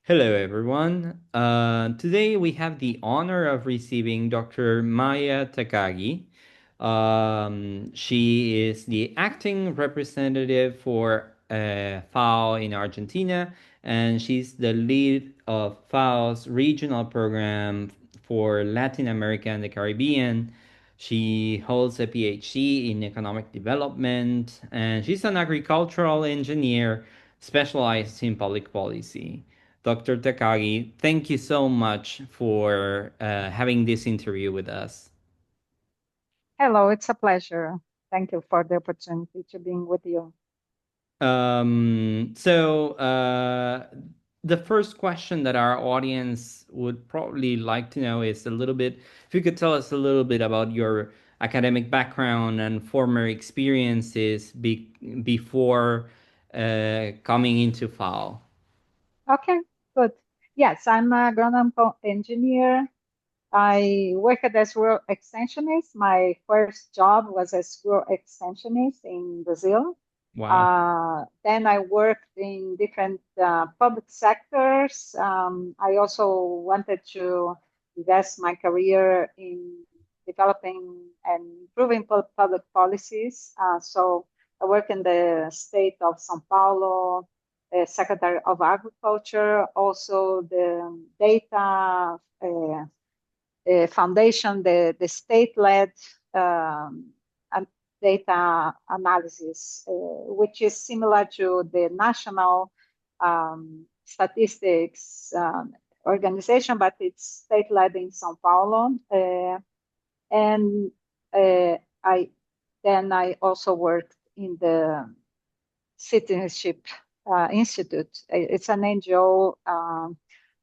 Hello, everyone. Today we have the honor of receiving Dr. Maya Takagi. She is the acting representative for FAO in Argentina, and she's the lead of FAO's regional program for Latin America and the Caribbean. She holds a PhD in economic development, and she's an agricultural engineer specialized in public policy. Dr. Takagi, thank you so much for having this interview with us. Hello, it's a pleasure. Thank you for the opportunity to being with you. Um, so, uh, the first question that our audience would probably like to know is a little bit, if you could tell us a little bit about your academic background and former experiences before coming into FAO. Okay, good. Yes, I'm a engineer. I worked as rural extensionist. My first job was as rural extensionist in Brazil. Wow. Then I worked in different public sectors. I also wanted to invest my career in developing and improving public policies. So I work in the state of São Paulo, Secretary of Agriculture, also the data foundation, the state-led um, data analysis, which is similar to the national statistics organization, but it's state-led in São Paulo. And I then I also worked in the Citizenship Institute. It's an NGO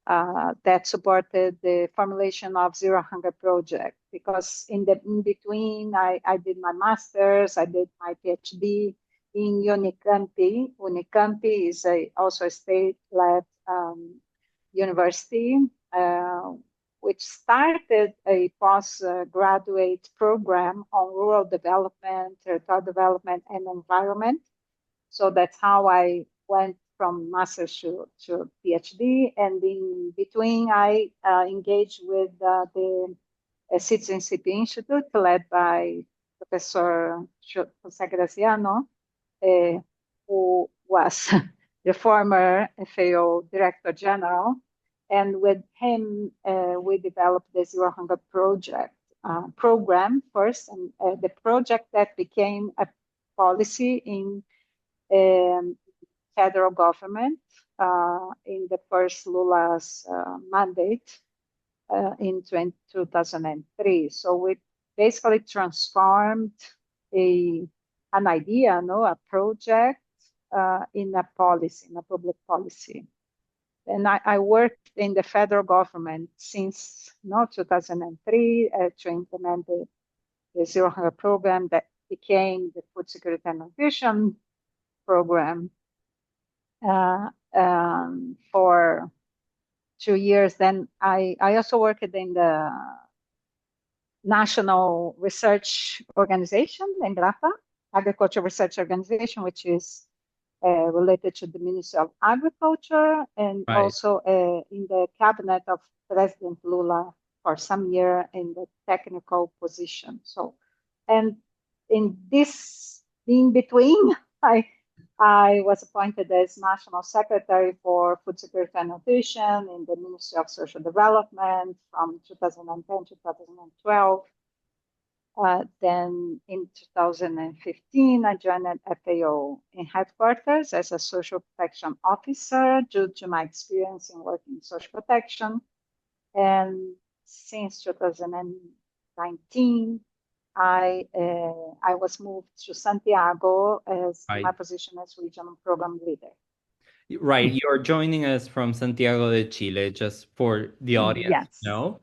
that supported the formulation of Zero Hunger Project. Because in between, I did my master's, I did my PhD in Unicamp. Unicamp is also a state-led university, which started a postgraduate program on rural development, territorial development, and environment. So that's how I went from master's to PhD. And in between, I engaged with the Citizenship Institute, led by Professor José Graziano, who was the former FAO Director General. And with him, we developed the Zero Hunger Project program first, and the project that became a policy in federal government in the first Lula's mandate in 2003. So we basically transformed a an idea, no, a project in a policy, in a public policy. And I worked in the federal government since 2003 to implement the Zero Hunger program that became the Food Security and Nutrition program for 2 years. Then I also worked in the National Research Organization, Embrapa, Agriculture Research Organization, which is related to the Ministry of Agriculture, and Right. also in the cabinet of President Lula for some year in the technical position. So, and in this in between, I was appointed as National Secretary for Food Security and Nutrition in the Ministry of Social Development from 2010 to 2012. Then in 2015, I joined FAO in headquarters as a social protection officer due to my experience in working in social protection. And since 2019, I was moved to Santiago as my Right. position as regional program leader. Right. You're joining us from Santiago de Chile, just for the audience, Yes, no?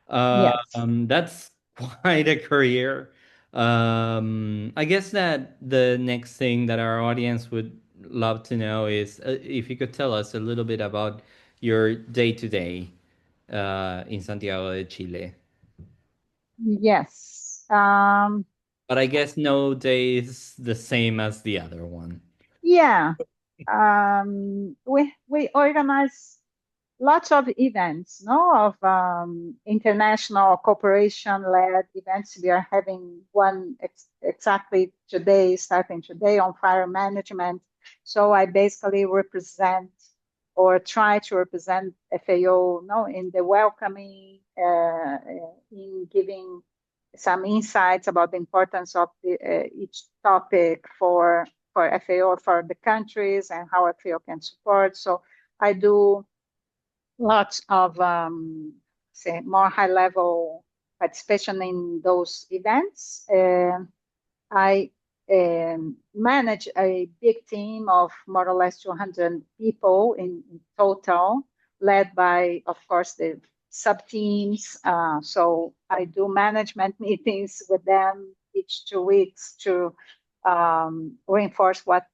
yes, That's quite a career. I guess that the next thing that our audience would love to know is if you could tell us a little bit about your day to day in Santiago de Chile. yes. But I guess no day is the same as the other one. Yeah, we organize. lots of events, no, of international cooperation-led events. We are having one exactly today, starting today on fire management. So I basically represent or try to represent FAO, no, in the welcoming, in giving some insights about the importance of each topic for FAO, for the countries, and how FAO can support. So I do lots of say more high level participation in those events. I manage a big team of more or less 200 people in total, led by, of course, the sub teams. So I do management meetings with them each 2 weeks to reinforce what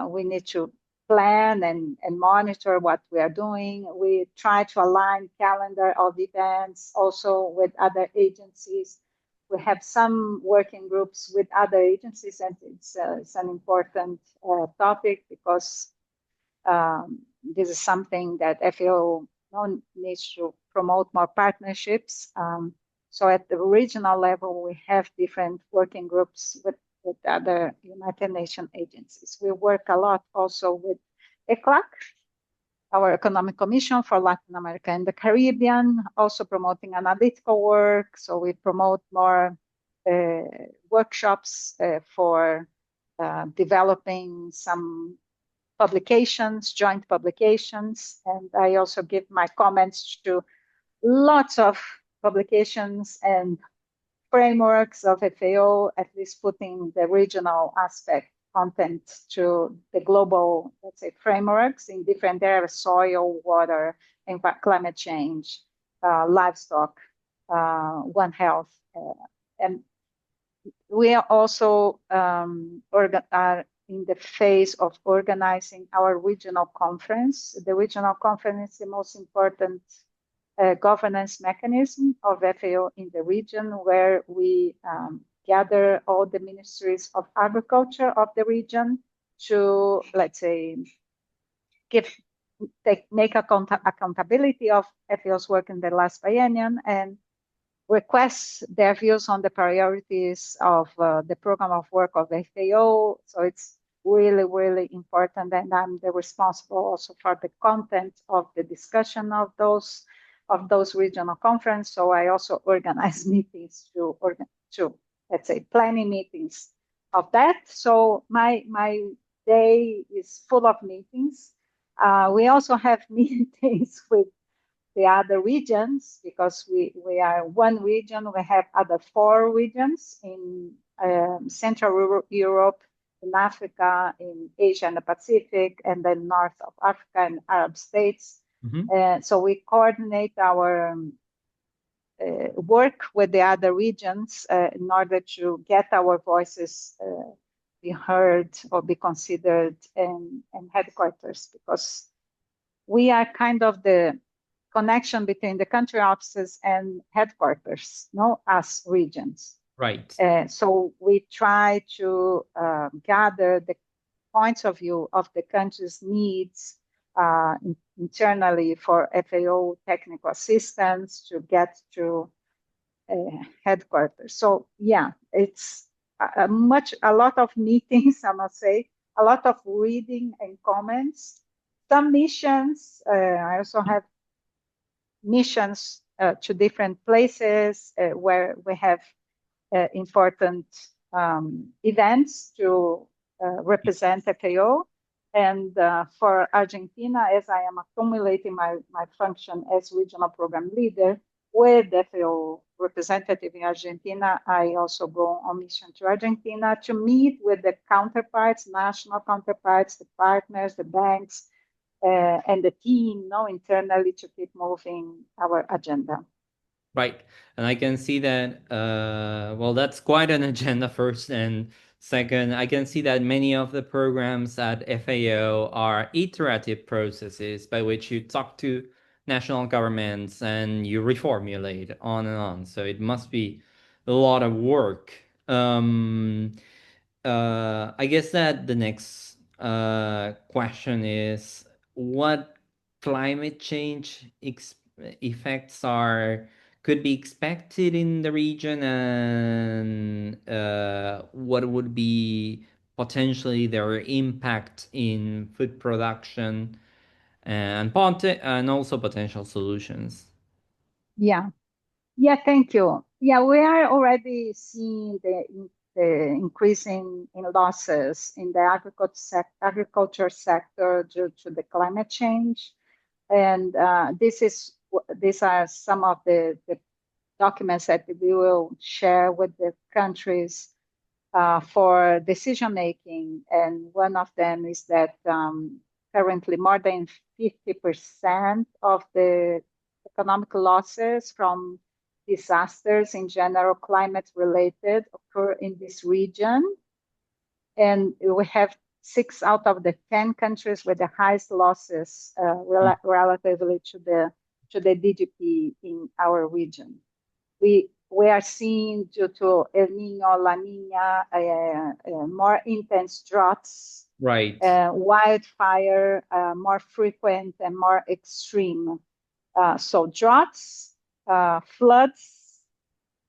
we need to plan and monitor what we are doing. We try to align calendar of events also with other agencies. We have some working groups with other agencies, and it's an important topic because this is something that FAO needs to promote more partnerships. So at the regional level, we have different working groups with other United Nations agencies. We work a lot also with ECLAC, our Economic Commission for Latin America and the Caribbean, also promoting analytical work. So we promote more uh, workshops for developing some publications, joint publications. And I also give my comments to lots of publications and frameworks of FAO, at least putting the regional aspect content to the global, let's say, frameworks in different areas: soil, water, climate change, livestock, One Health. And we are also are in the phase of organizing our regional conference. The regional conference is the most important governance mechanism of FAO in the region, where we gather all the ministries of agriculture of the region to, let's say, give make accountability of FAO's work in the last biennium and request their views on the priorities of the program of work of FAO. So it's really, really important. And I'm the responsible also for the content of the discussion of those regional conference. So I also organize meetings to let's say planning meetings of that. So my day is full of meetings. We also have meetings with the other regions because we are one region. We have other four regions in Central Europe, in Africa, in Asia and the Pacific, and then north of Africa and Arab states. So we coordinate our work with the other regions in order to get our voices be heard or be considered in headquarters, because we are kind of the connection between the country offices and headquarters, no, as regions. Right. So we try to gather the points of view of the country's needs internally for FAO technical assistance to get to headquarters. So yeah, it's a lot of meetings, I must say, a lot of reading and comments, some missions. I also have missions to different places where we have important events to represent FAO. And for Argentina, as I am accumulating my function as regional program leader with FAO representative in Argentina, I also go on mission to Argentina to meet with the counterparts, national counterparts, the partners, the banks, and the team, no, internally to keep moving our agenda. Right. And I can see that, well, that's quite an agenda first. And second, I can see that many of the programs at FAO are iterative processes by which you talk to national governments and you reformulate on and on. So it must be a lot of work. I guess that the next question is what climate change effects are could be expected in the region, and what would be potentially their impact in food production and also potential solutions. Yeah. Yeah, thank you. Yeah, we are already seeing the increase in losses in the agriculture sector due to the climate change. And these are some of the documents that we will share with the countries for decision making. And one of them is that currently more than 50% of the economic losses from disasters in general, climate related, occur in this region. And we have 6 out of the 10 countries with the highest losses relatively to the GDP in our region. We are seeing due to El Nino, La Nina, more intense droughts, Right, wildfire, more frequent and more extreme. So droughts, floods,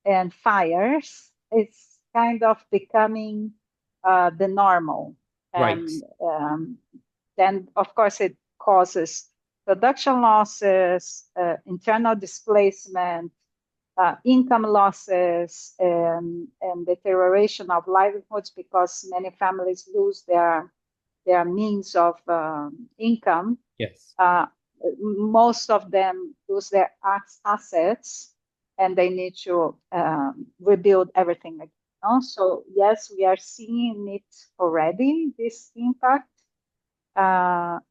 and fires, it's kind of becoming the normal. right, And then, of course, it causes production losses, internal displacement, income losses, and deterioration of livelihoods because many families lose their means of income. yes, Uh, Most of them lose their assets and they need to rebuild everything again. So yes, we are seeing it already, this impact.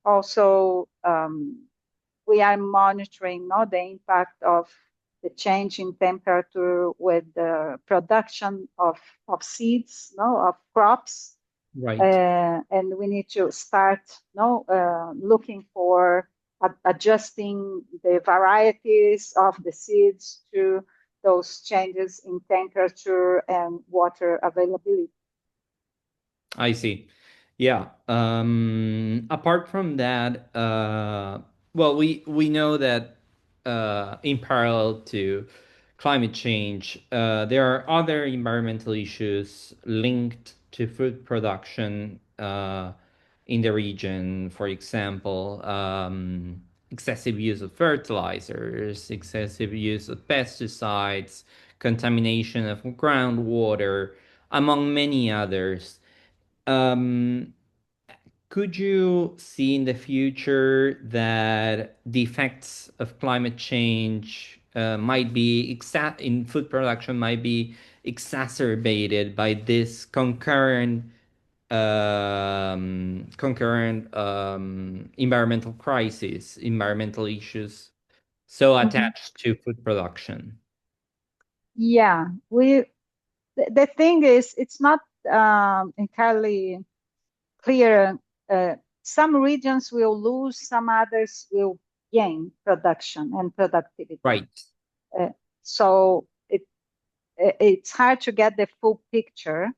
Also, we are monitoring the impact of the change in temperature with the production of seeds, of crops. right. And we need to start looking for adjusting the varieties of the seeds to those changes in temperature and water availability. I see. Yeah. Apart from that, well, we know that in parallel to climate change, there are other environmental issues linked to food production in the region. For example, excessive use of fertilizers, excessive use of pesticides, contamination of groundwater, among many others. Um, could you see in the future that the effects of climate change might be in food production might be exacerbated by this concurrent environmental crisis, environmental issues so Mhm. attached to food production? Yeah, the thing is, it's not entirely clear. Some regions will lose, some others will gain production and productivity. Right. Uh, so it's hard to get the full picture.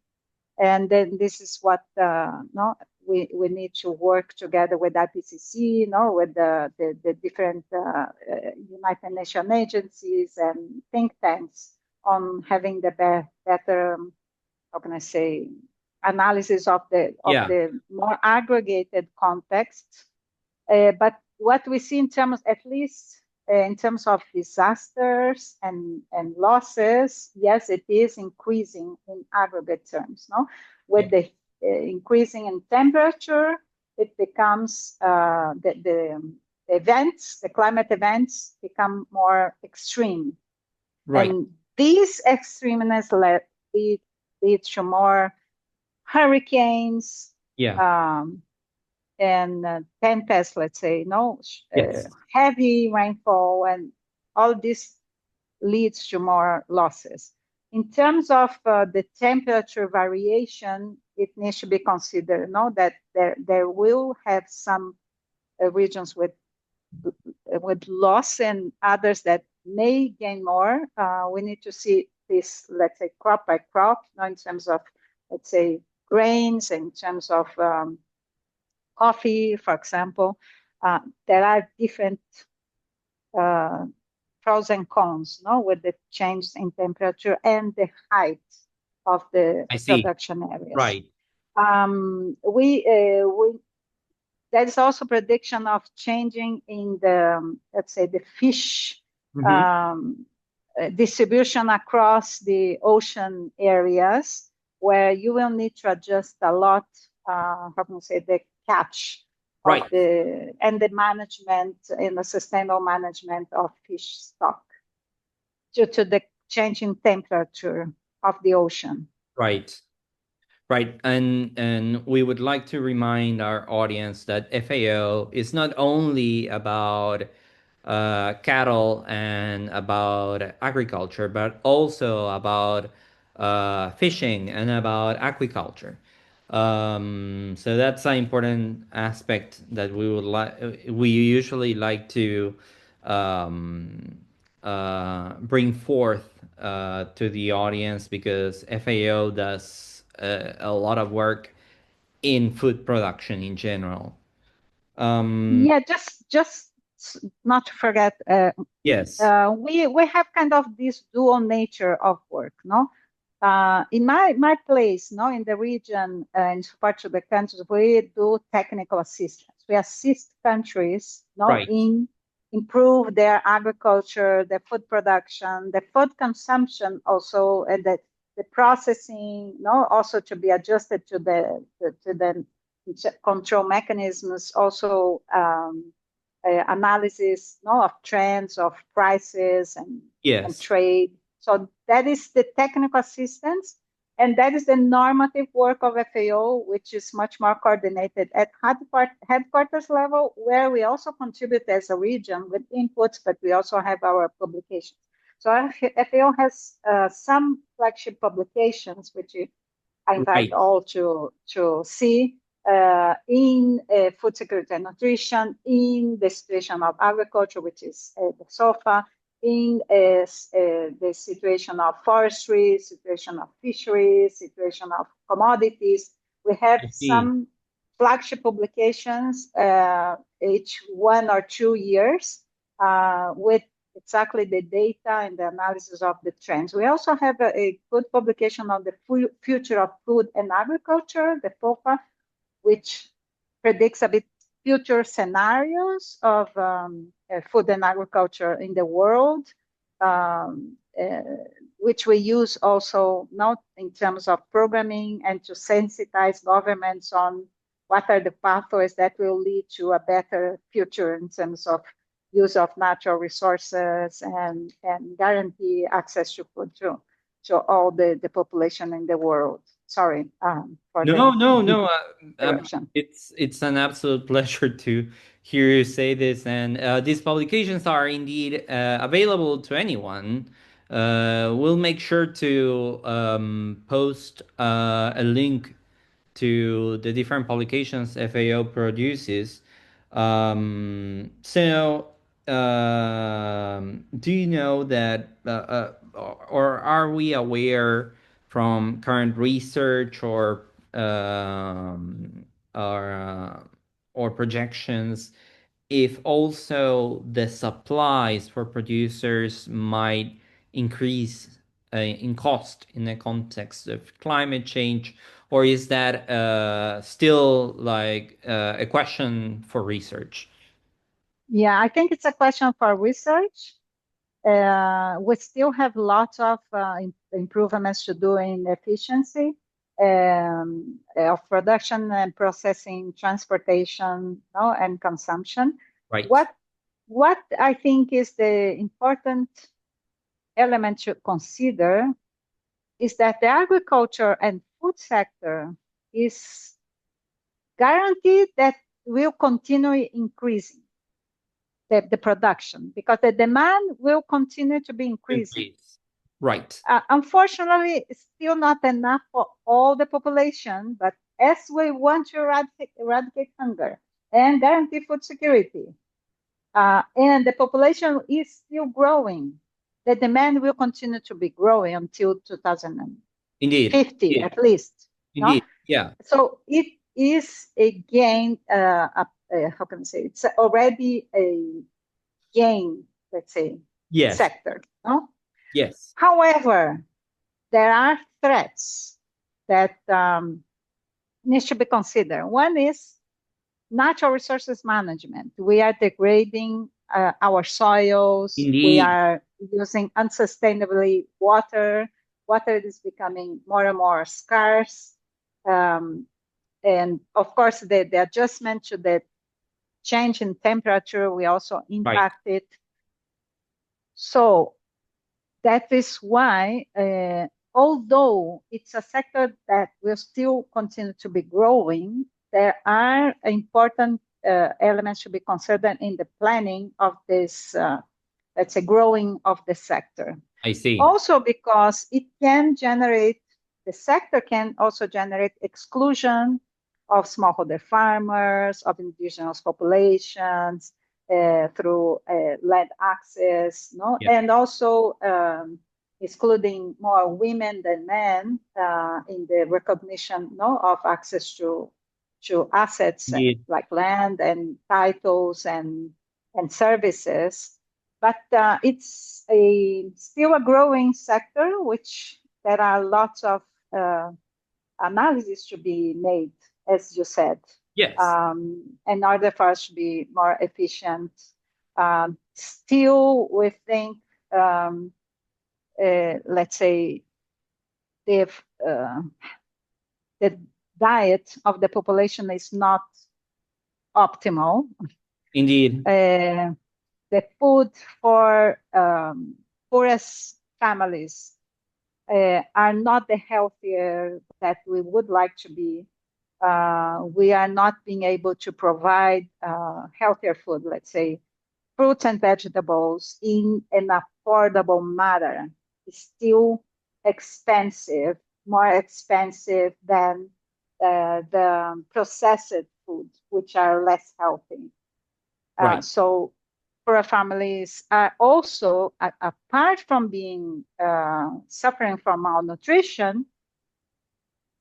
And then this is what no, we need to work together with IPCC, with the different United Nations agencies and think tanks on having the better, how can I say, analysis of Yeah. the more aggregated context. But what we see in terms, at least in terms of disasters and losses, yes, it is increasing in aggregate terms. No, Yeah. with the increasing in temperature, it becomes the events, the climate events become more extreme, Right. and these extremeness lead, lead to more hurricanes, Yeah. um, and tempests, let's say, Yes. heavy rainfall, and all this leads to more losses. In terms of the temperature variation, it needs to be considered, that there will have some regions with loss and others that may gain more. We need to see this, let's say, crop by crop, in terms of, let's say, grains, in terms of coffee, for example. there are different pros and cons, no, with the change in temperature and the height of the I see. production areas. Right. We there's also prediction of changing in the, let's say, the fish Mm-hmm. distribution across the ocean areas, where you will need to adjust a lot, how can I say, the catch of Right. the and the management and the sustainable management of fish stock due to the changing temperature of the ocean. Right. Right. And we would like to remind our audience that FAO is not only about cattle and about agriculture, but also about fishing and about aquaculture. So that's an important aspect that we would like. We usually like to um, bring forth to the audience because FAO does a lot of work in food production in general. Um, Yeah, just not to forget, yes, we have kind of this dual nature of work, no? In my place, no, in the region, in support to the countries, we do technical assistance. We assist countries, no, right. in improve their agriculture, their food production, their food consumption, also, and the processing, no, also to be adjusted to the control mechanisms, also analysis, no, of trends, of prices and Yes, trade. So that is the technical assistance, and that is the normative work of FAO, which is much more coordinated at headquarters level, where we also contribute as a region with inputs, but we also have our publications. So FAO has some flagship publications, which I invite right. all to see in food security and nutrition, in the situation of agriculture, which is the SOFA, in the situation of forestry, situation of fisheries, situation of commodities. We have I see. some flagship publications each 1 or 2 years with exactly the data and the analysis of the trends. We also have a good publication on the future of food and agriculture, the FOFA, which predicts a bit future scenarios of food and agriculture in the world, um, uh, which we use also not in terms of programming and to sensitize governments on what are the pathways that will lead to a better future in terms of use of natural resources and guarantee access to food to all the population in the world. Sorry for No, the no, no. interruption. It's an absolute pleasure to hear you say this, and these publications are indeed available to anyone. We'll make sure to post a link to the different publications FAO produces. Do you know that, or are we aware from current research or, uh, or projections if also the supplies for producers might increase in cost in the context of climate change, or is that still like a question for research? Yeah, I think it's a question for research. We still have lots of improvements to do in efficiency of production and processing, transportation, no, and consumption. Right. What what I think is the important element to consider is that the agriculture and food sector is guaranteed that will continue increasing the production because the demand will continue to be increasing. Increase. Right. Unfortunately, it's still not enough for all the population, but as we want to eradicate hunger and guarantee food security, and the population is still growing, the demand will continue to be growing until Indeed. 2050 Indeed. at least. No? Indeed. Yeah. So it is again how can I say, it's already a gain, let's say, Yes. sector. No? Yes. However, there are threats that needs to be considered. One is natural resources management. We are degrading our soils. We Indeed. are using unsustainably water. Water is becoming more and more scarce. Um, and of course, the adjustment to the change in temperature will also Right. impact it. So that is why, although it's a sector that will still continue to be growing, there are important elements to be considered in the planning of this, let's say, growing of the sector. I see. Also because it can generate, the sector can also generate exclusion of smallholder farmers, of indigenous populations, through land access, no? Yeah. And also excluding more women than men in the recognition, no, of access to assets Indeed. like land and titles and services. But it's still a growing sector, which there are lots of uh, analysis to be made, as you said, Yes. in order for us to be more efficient. Still, we think, let's say, the, uh, the diet of the population is not optimal. Indeed. Uh, the food for poorest families are not the healthier that we would like to be. We are not being able to provide healthier food, let's say, fruits and vegetables in an affordable manner. It's still expensive, more expensive than the processed foods, which are less healthy. Right. So poor families are also, apart from being suffering from malnutrition,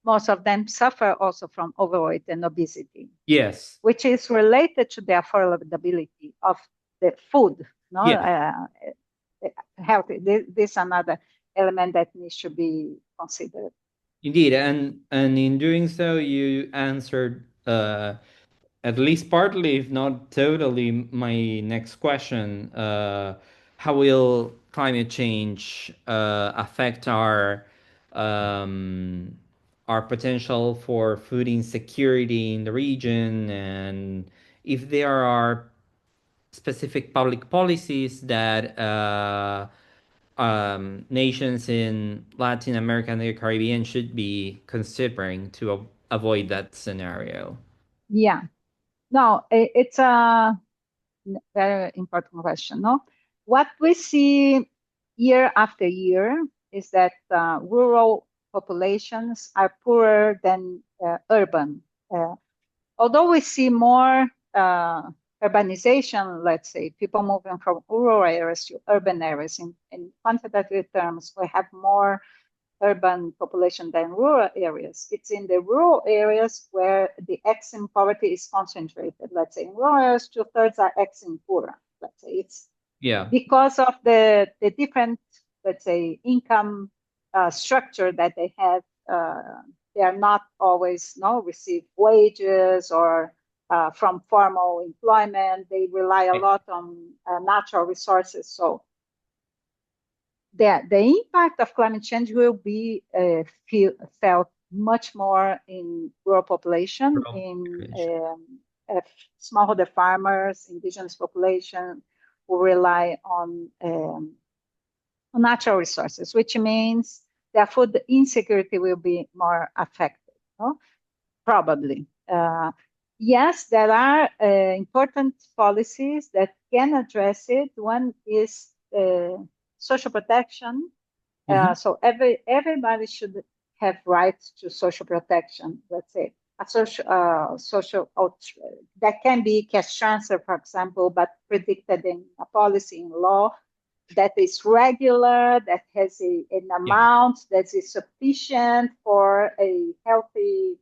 most of them suffer also from overweight and obesity, Yes. which is related to the affordability of the food, no, Yes. healthy. This is another element that needs to be considered. Indeed. And in doing so, you answered at least partly, if not totally, my next question. How will climate change affect um, our potential for food insecurity in the region, and if there are specific public policies that nations in Latin America and the Caribbean should be considering to avoid that scenario? Yeah, no, it's a very important question. No, what we see year after year is that rural populations are poorer than urban. Uh, Although we see more urbanization, let's say, people moving from rural areas to urban areas, in quantitative terms, we have more urban population than rural areas. It's in the rural areas where the extreme poverty is concentrated. Let's say in rural areas, two-thirds are extreme poor. Let's say it's Yeah. because of the different, let's say, income structure that they have. They are not always receive wages or from formal employment. They rely a lot on natural resources. So the impact of climate change will be felt much more in rural population, in smallholder farmers, indigenous population who rely on natural resources, which means their food insecurity will be more affected, no? Probably. Yes, there are important policies that can address it. One is social protection. Hmm. So everybody should have rights to social protection. Let's say a social that can be cash transfer, for example, but predicted in a policy in law that is regular, that has an Yeah. amount that is sufficient for a healthy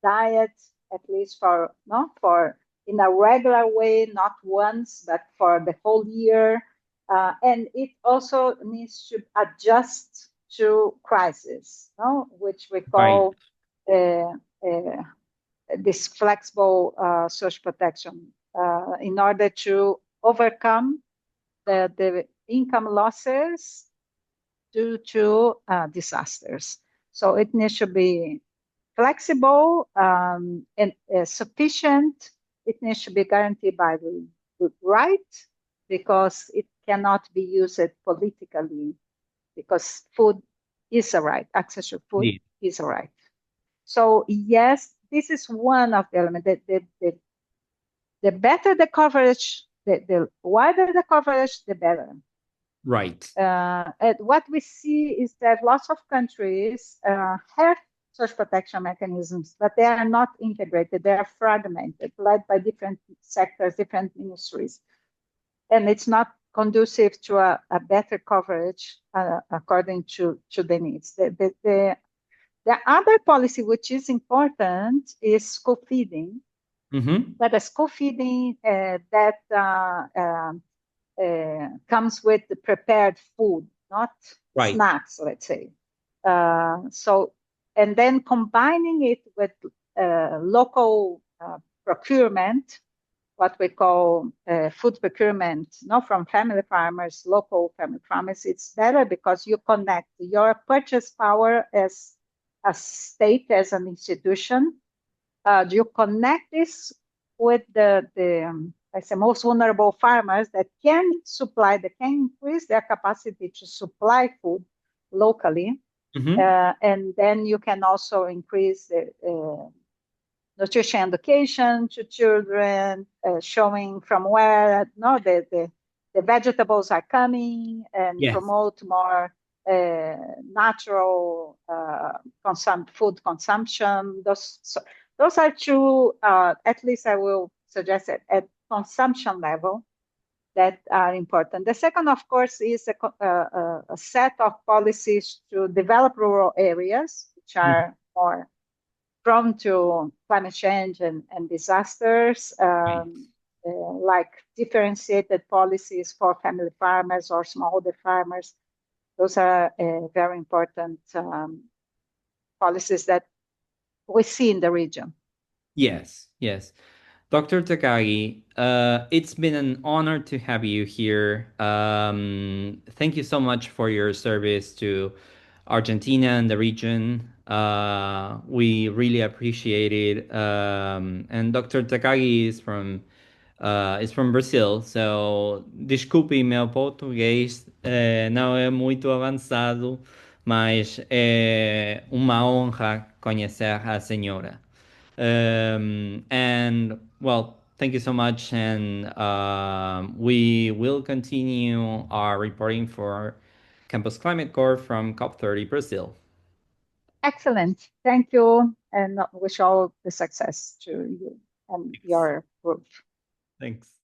diet, at least for no for in a regular way, not once, but for the whole year. And it also needs to adjust to crisis, no? Which we Right. call uh, uh, this flexible social protection in order to overcome the income losses due to disasters. So it needs to be flexible and sufficient. It needs to be guaranteed by the right because it cannot be used politically because food is a right. Access to food Indeed. is a right. So yes, this is one of the elements. The better the coverage, the wider the coverage, the better. Right. And what we see is that lots of countries have social protection mechanisms, but they are not integrated. They are fragmented, led by different sectors, different ministries. And it's not conducive to a better coverage according to the needs. The other policy which is important is school feeding, Mm-hmm. but a school feeding that comes with the prepared food, not Right. snacks, let's say. So, and then combining it with local procurement, what we call food procurement, not from family farmers, local family farmers, it's better because you connect your purchase power as a state, as an institution. You connect this with the I say most vulnerable farmers that can supply, that can increase their capacity to supply food locally, Mm-hmm. and then you can also increase the nutrition education to children, showing from where no the vegetables are coming, and Yes. promote more natural food consumption. Those are two, at least I will suggest it, at consumption level that are important. The second, of course, is a set of policies to develop rural areas, which Mhm. are more prone to climate change and disasters, Right. like differentiated policies for family farmers or smallholder farmers. Those are very important policies that we see in the region. Yes. Yes. Dr. Takagi, it's been an honor to have you here. Thank you so much for your service to Argentina and the region. We really appreciate it. And Dr. Takagi is from Brazil, so desculpe, meu português não é muito avançado, mas é uma honra conhecer a senhora. And well, thank you so much. And we will continue our reporting for Campus Climate Corps from COP30 Brazil. Excellent. Thank you, and wish all the success to you and Thanks. your group. Thanks.